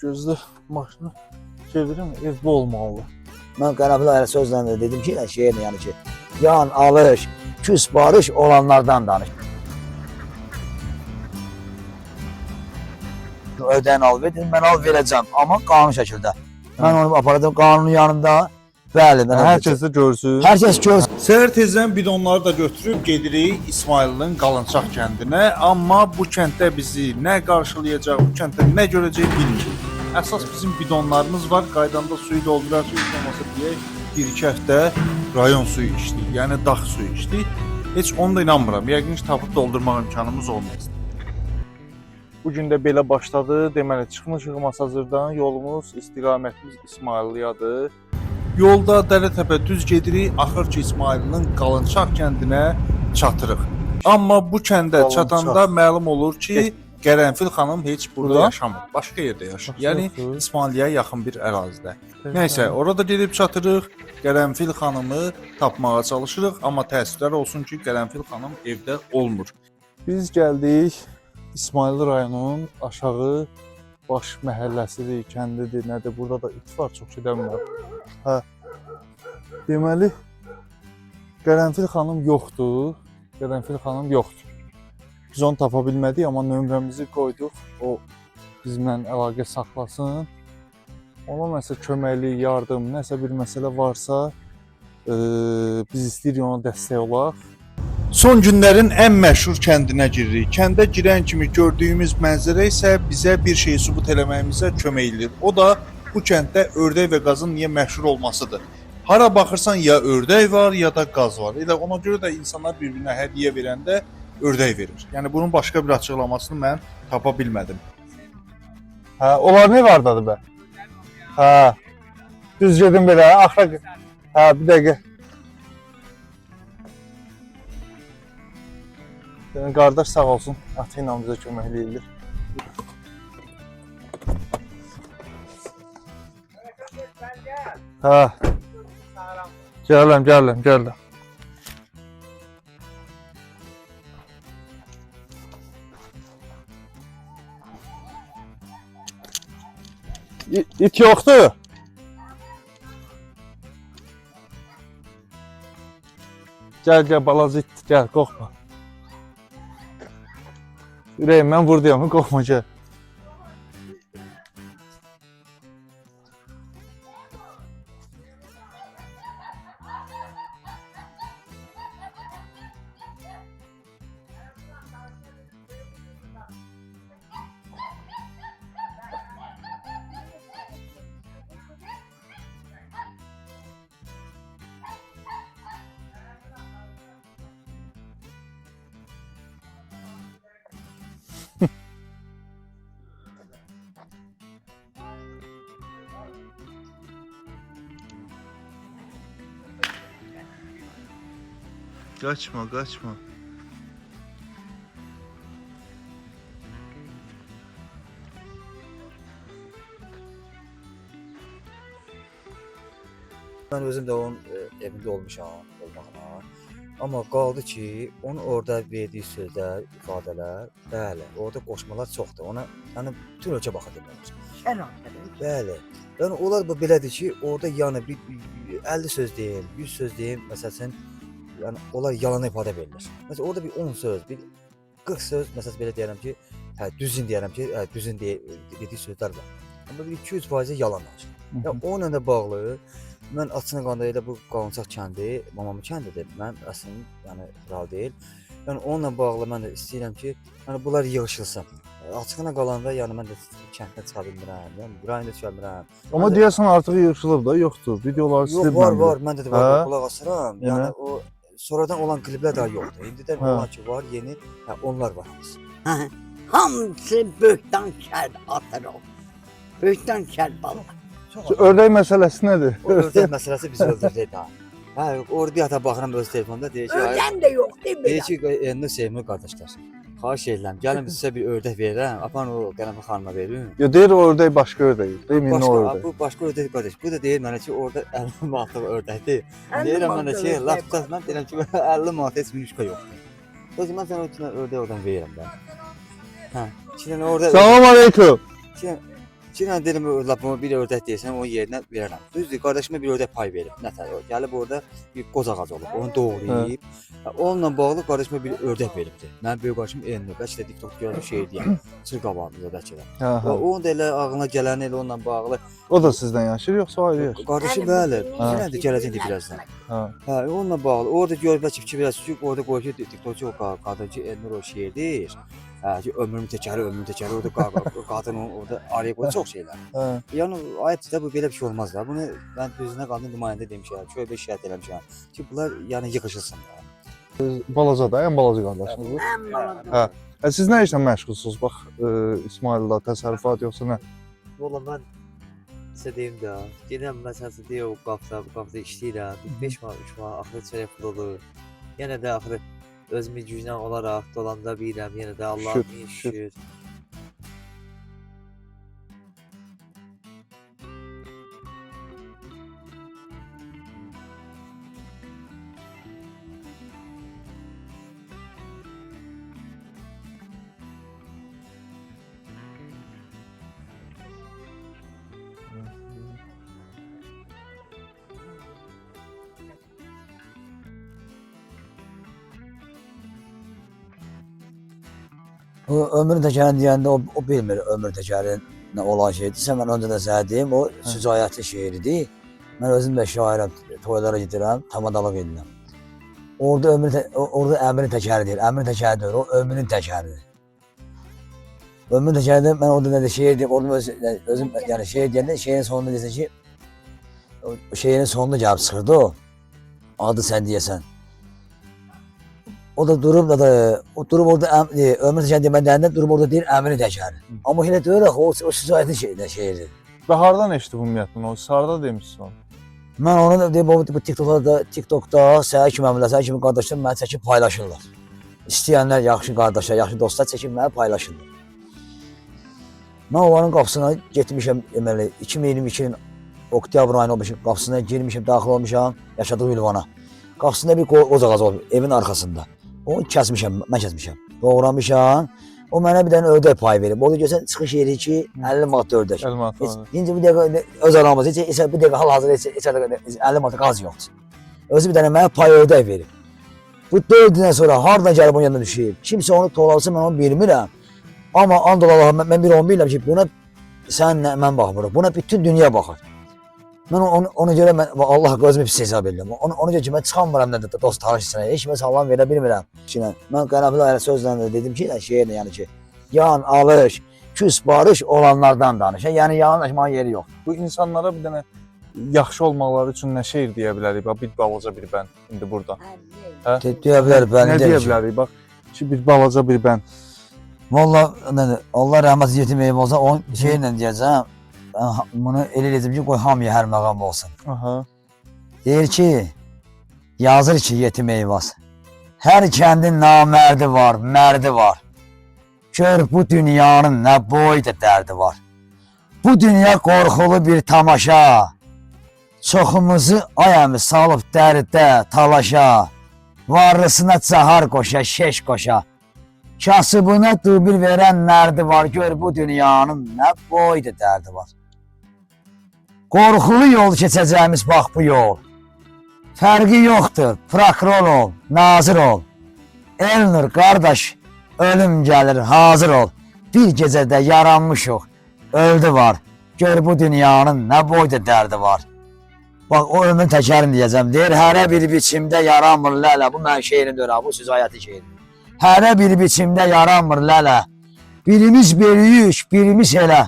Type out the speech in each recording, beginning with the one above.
gözlə maşını çevirim, ev bu olmalı. Mən Qərəfil elə sözlə də dedim ki, şeirlə yəni ki, yan alış, küs barış olanlardan danış. Ödəyin al verin, mən al verəcəm, amma qanun şəkildə. Mən onu aparadım qanunun yanında. Bəli, mən Hər kəs də görsün. hər kəs görsün. Səhər tezdən bidonları da götürüb gedirik İsmailin Qalınçaq kəndinə. Amma bu kənddə bizi nə qarşılayacaq, bu kənddə nə görəcək bilmirik. Əsas bizim bidonlarımız var. Qaydanda suyu dolduraq, suyu olmasa deyək, 1-2 həftə rayon suyu içdik, yəni dağ suyu içdik. Heç onu da inanmıram. Yəqin ki, tapıb doldurmaq imkanımız olmaz. Bu gün də belə başladı. Deməli, çıxmışıq Masazırdan. Yolumuz, istiqamətimiz İsmailliyadır. Yolda Dərətəpə düz gedirik, axır ki İsmailin Qalınçaq kəndinə çatırıq. Amma bu kəndə çatanda məlum olur ki, Qərənfil xanım heç burada yaşamır, başqa yerdə yaşayır. Yəni İsmailliyə yaxın bir ərazidə. Nəysə, orada gedib çatırıq, Qərənfil xanımı tapmağa çalışırıq, amma təəssüflər olsun ki, Qərənfil xanım evdə olmur. Biz gəldik İsmail rayonunun aşağı baş məhəlləsidir, kəndidir, nədir? Burada da it var, çox gedəmlər. Hə. Deməli, Qərənfil xanım yoxdur. Qərənfil xanım yoxdur. Biz onu tapa bilmədik, amma nömrəmizi qoyduq. O bizimlə əlaqə saxlasın. Ona nəsə köməklik, yardım, nəsə bir məsələ varsa, biz istəyirik ona dəstək olaq. Son günlərin ən məşhur kəndinə giririk. Kəndə girən kimi gördüyümüz mənzərə isə bizə bir şey sübut eləməyimizə kömək edir. O da bu kənddə ördək və qazın niyə məşhur olmasıdır. Hara baxırsan ya ördək var, ya da qaz var. Elə ona görə də insanlar bir-birinə hədiyyə verəndə ördək verir. Yəni bunun başqa bir açıqlamasını mən tapa bilmədim. Hə, onlar nə vardadır bə? Hə. Düz gedim belə, axıra. Hə, bir dəqiqə. Yəni qardaş sağ olsun, atı ilə bizə köməklik edir. Hə. Gələm. İt yoxdur. Gəl, balaca it, gəl, qorxma. Ürəyim, mən buradayam, qorxma, gəl. Kaçma. Mən özüm də onun evində olmuşam, olmağına. Amma qaldı ki, onun orada verdiyi sözlər, ifadələr, bəli, orada qoşmalar çoxdur. Ona yəni bütün ölkə baxa demək. Bəli. Yəni onlar belədir ki, orada yəni bir 50 söz deyil, 100 söz deyil, məsələn, yəni onlar yalan ifadə verilir. Məsələn, orada bir 10 söz, bir 40 söz, məsələn belə deyirəm ki, hə düzün deyirəm ki, hə düzün dediyi sözlər var. Amma bir 200% yalanlar. Yəni onunla da bağlı mən açıq qanda elə bu Qalınçaq kəndi, mamamın kəndidir. Mən əslində yəni real deyil. Yəni onunla bağlı mən də istəyirəm ki, yəni bunlar yığılsın. Açığına qalanda yəni mən də kənddən çıxa bilmirəm, yəni rayonda çıxa bilmirəm. Amma deyəsən artıq yığılıb da, yoxdur. Videoları silib mən. Yox, var, məndə də var, qulaq asıram. Yəni o sonradan olan kliplər daha yoxdur. İndi də olan ki var, yeni, hə onlar var hamısı. Hamısı böyükdən kəl atır o. Böyükdən kəl bala. Ördək məsələsi nədir? O ördək məsələsi bizi öldürdü daha. Hə, orada bir hata baxıram öz telefonda deyir ki, ördək də yox deyir. Deyir ki, indi sevimli qardaşlar. Xahiş edirəm, gəlin sizə bir ördək verirəm, apan o Qərənfil xanıma verin. Yo deyir o ördək başqa ördək. Deyir nə ördək. Bu başqa ördək qardaş. Bu da deyir mənə ki, orada 50 manatlıq ördəkdir. Deyirəm mənə ki, laf tutaq mən deyirəm ki, 50 manat heç minuşka yoxdur. O zaman mən sənə o üçün ördək oradan verirəm mən. Hə, şimdi orada Salam aleyküm. Şimdi dedim lapama bir ördək deyirsən, onun yerinə verərəm. Düzdür, qardaşıma bir ördək pay verib. Nətər o gəlib orada bir qoz ağacı olub. Onu doğrayıb. Onunla bağlı qardaşıma bir ördək veribdi. Mənim böyük qardaşım Enli, bəlkə də TikTok görür şey deyəm. Çır qabağımızda bəlkə də. O da elə ağlına gələn elə onunla bağlı. O da sizdən yaşayır yoxsa ayrı yaşayır? Qardaşım bəli, yenə də gələcəkdi birazdan. Hə, onunla bağlı. Orada gör bəlkə fikir biraz çünki orada qoyur ki, TikTokçu o qadın ki, Enli o şeir deyir. Hə, ki ömrümün təkəri, orada qadın orada araya qoyur çox şeylər. Yəni ayıbdır da bu belə bir şey olmaz da. Bunu mən özünə qanun nümayəndə demişəm, şöyə şikayət eləmişəm ki, bunlar yəni yığışılsın da. Balaca da, ən balaca qardaşınız. Hə. Siz nə işlə məşğulsunuz? Bax, İsmail'la təsərrüfat yoxsa nə? Valla mən sizə deyim də, gələn məsələsi deyə o qapda işləyirəm. 5 manat, 3 manat axırı çörək pul olur. Yenə də axırı özümü güclə olaraq dolanda bilirəm, yenə də Allah'a min şükür. O ömrün təkərini deyəndə o bilmir ömrün təkəri nə olan şeydirsə, mən öncə də sənə deyim, o Sücayətin şeiridir. Mən özüm də şairəm, toylara gedirəm, tamadalıq edirəm. Orada əmrin təkəri deyir, əmrin təkəri deyir, o ömrün təkəridir. Ömrün təkəridir, mən orada nə də şeir deyib, orada özüm yəni şeir deyəndə şeirin sonunda deyəsən ki, o şeirin sonunda gəlib çıxırdı o, adı sən deyəsən. O da durub orada ömrün təkəri demədən durub orada deyir əmrin təkəri. Amma elə deyir o Sücayətin şeiridir. Və hardan eşitdi bu ümumiyyətlə? O sarda demişsin onu. Mən onu deyib bu TikTokda səhər kimi qardaşlar məni çəkib paylaşırlar. İstəyənlər yaxşı qardaşlar, yaxşı dostlar çəkib məni paylaşırlar. Mən onların qapısına getmişəm, deməli 2022-nin oktyabr ayının qapısına girmişəm, daxil olmuşam yaşadığım ünvana. Qapısında bir qoz ağacı olub evin arxasında. Onu kəsmişəm, mən kəsmişəm. Doğramışam. O mənə bir dənə ördək pay verib. Orada görsən çıxış yeri ki 50 manat ördək. 50 manat. İncə bir dəqiqə öz aramız heç bir dəqiqə hal-hazırda heç 50 manat qaz yoxdur. Özü bir dənə mənə pay ördək verib. Bu 4 gündən sonra hardan gəlib onun yanına düşüb? Kimsə onu toğlalsa mən onu bilmirəm. Amma and ola mən bir onu bilirəm ki, buna sən mən baxmırıq. Buna bütün dünya baxır. Mən ona görə Allah gözümü pis hesab edirəm. Ona görə ki, mən çıxamıram da dost tanış içinə. Heç kimə salam verə bilmirəm. Mən Qənəfli elə sözlə də dedim ki, şeirlə yəni ki, yan alış, küs barış olanlardan danış. Yəni yanlaşmanın yeri yox. Bu insanlara bir dənə yaxşı olmaları üçün nə şeir deyə bilərik? Bax, bir balaca bir bənd indi burada. Deyə bilərik, nə deyə bilərik? Bax, ki bir balaca bir bənd. Valla Allah rəhmət yetim eyib olsa, onun şeirlə deyəcəm. Bunu elə edəcəm ki, qoy hamıya hər məqam olsun. Deyir ki, yazır ki yetim eyvaz. Hər kəndin namərdi var, mərdi var. Gör bu dünyanın nə boyda dərdi var. Bu dünya qorxulu bir tamaşa. Çoxumuzu ayəmi salıb dərdə, talaşa. Varlısına cahar qoşa, şeş qoşa. Kasıbına dubil verən nərdi var. Gör bu dünyanın nə boyda dərdi var. Qorxulu yol keçəcəyimiz bax bu yol. Fərqi yoxdur, prokuror ol, nazir ol. Elnur qardaş, ölüm gəlir, hazır ol. Bir gecədə yaranmışıq, öldü var. Gör bu dünyanın nə boyda dərdi var. Bax, o ömrün təkərini deyəcəm. Deyir, hərə bir biçimdə yaranmır lələ. Bu mənim şeirim deyir, bu Sücayətin şeiri. Hərə bir biçimdə yaranmır lələ. Birimiz böyüyük, birimiz elə.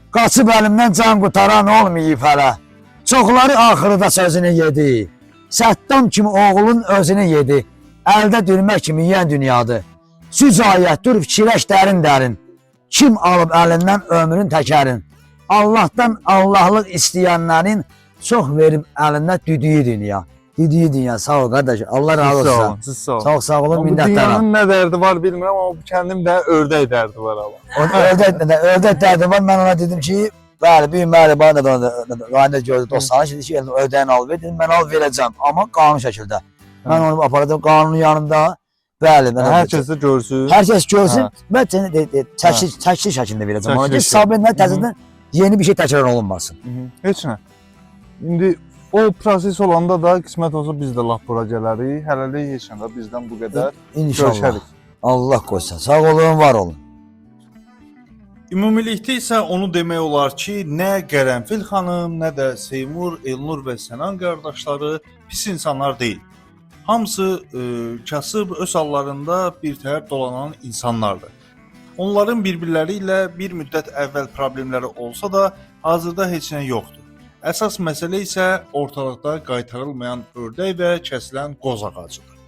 Qaçıb əlimdən can qutaran olmayıb hələ. Çoxları axırda sözünü yedi. Səddam kimi oğlun özünü yedi. Əldə dürmək kimi yiyən dünyadır. Sücayət dur fikirləş dərin. Kim alıb əlindən ömrün təkərin. Allahdan Allahlıq istəyənlərin çox verib əlindən düdüyü dünya. Düdüyü dünya. Sağ ol qardaş. Allah razı olsun. Siz sağ olun. Çox sağ olun, minnətdaram. Bu dünyanın nə dərdi var bilmirəm, amma bu kəndim də ördək dərdi var Allah. Ördək dərdi var. Mən ona dedim ki, bəli, büyüməli bana da qayda gördü dostlarına. Şimdi ki, ördəyin al ver. Dedim, mən al verəcəm. Amma qanun şəkildə. Mən onu aparadım qanunun yanında. Bəli. Hər kəs də görsün. Hər kəs görsün. Mən çəkili şəklində verəcəm. Ona ki, sabirlə təzədən Yeni bir şey təkrar olunmasın. Heç nə. İndi o proses olanda da qismət olsa biz də lap bura gələrik. Hələlik heç nə də bizdən bu qədər. İnşallah. Görüşərik. Allah qoysun. Sağ olun, var olun. Ümumilikdə isə onu demək olar ki, nə Qərənfil xanım, nə də Seymur, Elnur və Sənan qardaşları pis insanlar deyil. Hamısı kasıb öz hallarında birtəhər dolanan insanlardır. Onların bir-birləri ilə bir müddət əvvəl problemləri olsa da, hazırda heç nə yoxdur. Əsas məsələ isə ortalıqda qaytarılmayan ördək və kəsilən qoz ağacıdır.